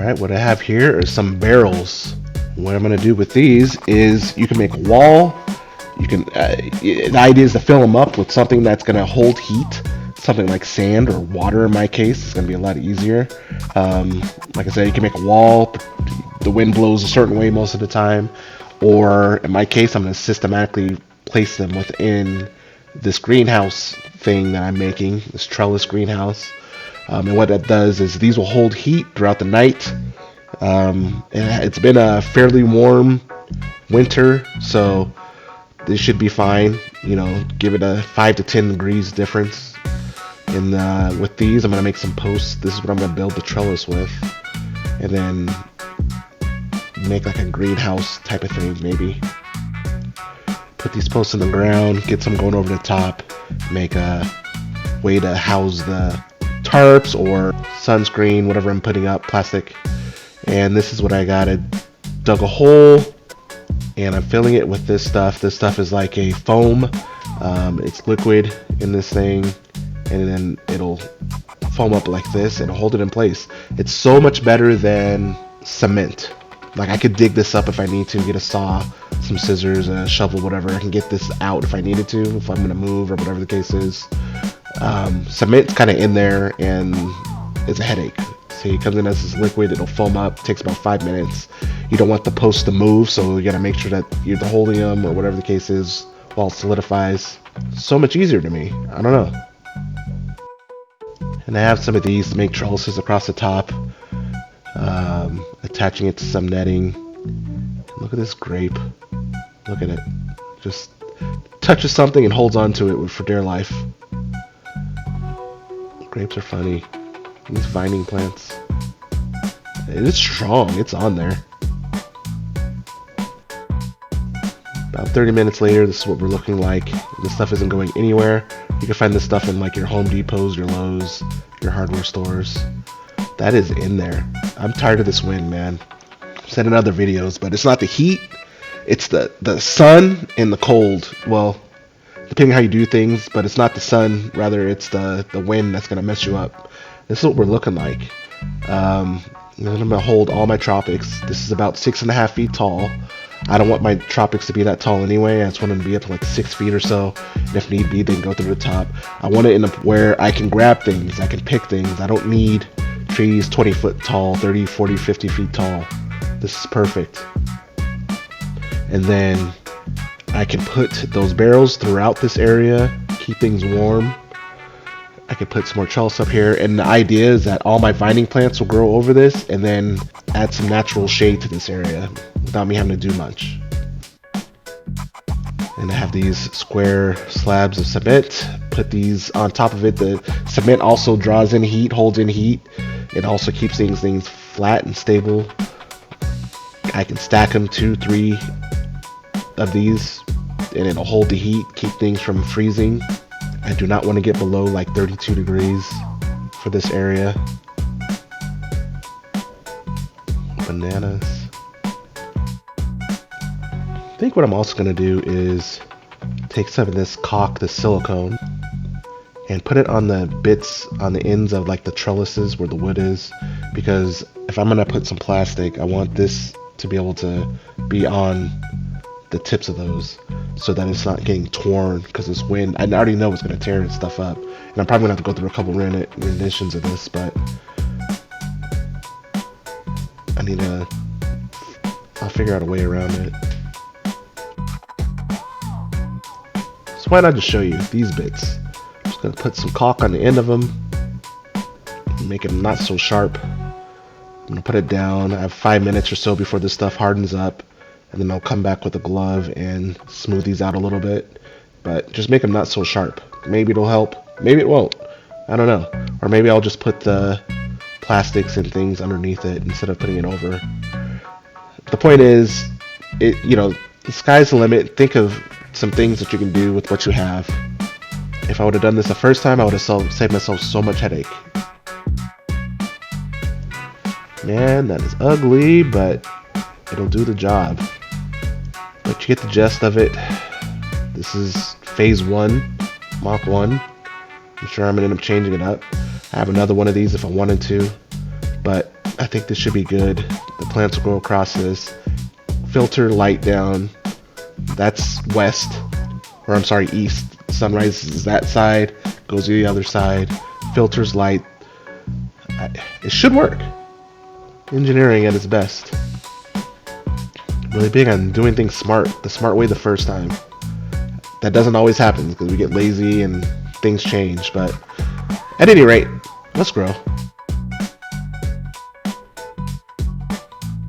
Alright, what I have here are some barrels. What I'm going to do with these is you can make a wall. You can. The idea is to fill them up with something that's going to hold heat. Something like sand or water in my case. It's going to be a lot easier. Like I said, you can make a wall. The wind blows a certain way most of the time. Or in my case, I'm going to systematically place them within this greenhouse thing that I'm making. This trellis greenhouse. And what that does is these will hold heat throughout the night. It's been a fairly warm winter, so this should be fine. You know, give it a 5 to 10 degrees difference. And with these, I'm going to make some posts. This is what I'm going to build the trellis with. And then make like a greenhouse type of thing, maybe. Put these posts in the ground, get some going over the top, make a way to house the tarps or sunscreen, whatever I'm putting up, plastic. And this is what I got. I dug a hole and I'm filling it with this stuff. This stuff is like a foam. It's liquid in this thing, and then it'll foam up like this and hold it in place. It's so much better than cement. Like, I could dig this up if I need to, get a saw, some scissors, a shovel, whatever. I can get this out if I needed to, if I'm gonna move or whatever the case is. Cement's kind of in there and it's a headache. See, it comes in as this liquid, it'll foam up, takes about 5 minutes. You don't want the post to move, so you gotta make sure that you're holding them or whatever the case is while it solidifies. So much easier to me. I don't know. And I have some of these to make trellises across the top, attaching it to some netting. Look at this grape. Look at it. Just touches something and holds on to it for dear life. Grapes are funny. These vining plants. It is strong. It's on there. About 30 minutes later, this is what we're looking like. This stuff isn't going anywhere. You can find this stuff in like your Home Depots, your Lowe's, your hardware stores. That is in there. I'm tired of this wind, man. I've said in other videos, but it's not the heat. It's the sun and the cold. Well, depending on how you do things, but it's not the sun. Rather, it's the wind that's going to mess you up. This is what we're looking like. I'm going to hold all my tropics. This is about 6.5 feet tall. I don't want my tropics to be that tall anyway. I just want them to be up to like 6 feet or so. And if need be, they can go through the top. I want it in where I can grab things. I can pick things. I don't need trees 20 foot tall, 30, 40, 50 feet tall. This is perfect. And then I can put those barrels throughout this area, keep things warm. I can put some more trellis up here, and the idea is that all my vining plants will grow over this and then add some natural shade to this area without me having to do much. And I have these square slabs of cement. Put these on top of it. The cement also draws in heat, holds in heat. It also keeps things flat and stable. I can stack them 2, 3 of these and it'll hold the heat, keep things from freezing. I do not want to get below like 32 degrees for this area. Bananas. I think what I'm also going to do is take some of this caulk, this silicone, and put it on the bits on the ends of like the trellises where the wood is, because if I'm going to put some plastic, I want this to be able to be on the tips of those so that it's not getting torn, because this wind, I already know it's going to tear stuff up, and I'm probably going to have to go through a couple renditions of this, but I'll figure out a way around it. So why not just show you these bits? I'm just going to put some caulk on the end of them, make them not so sharp. I'm going to put it down. I have 5 minutes or so before this stuff hardens up, and then I'll come back with a glove and smooth these out a little bit, but just make them not so sharp. Maybe it'll help, maybe it won't, I don't know. Or maybe I'll just put the plastics and things underneath it instead of putting it over. The point is, the sky's the limit. Think of some things that you can do with what you have. If I would have done this the first time, I would have saved myself so much headache. Man, that is ugly, but it'll do the job. But you get the gist of it. This is phase 1, Mach 1. I'm sure I'm going to end up changing it up. I have another one of these if I wanted to, but I think this should be good. The plants will grow across this. Filter light down. That's west, or I'm sorry, east. Sunrise is that side, goes to the other side. Filters light. It should work. Engineering at its best. Really big on doing things smart, the smart way the first time. That doesn't always happen because we get lazy and things change, but at any rate, let's grow.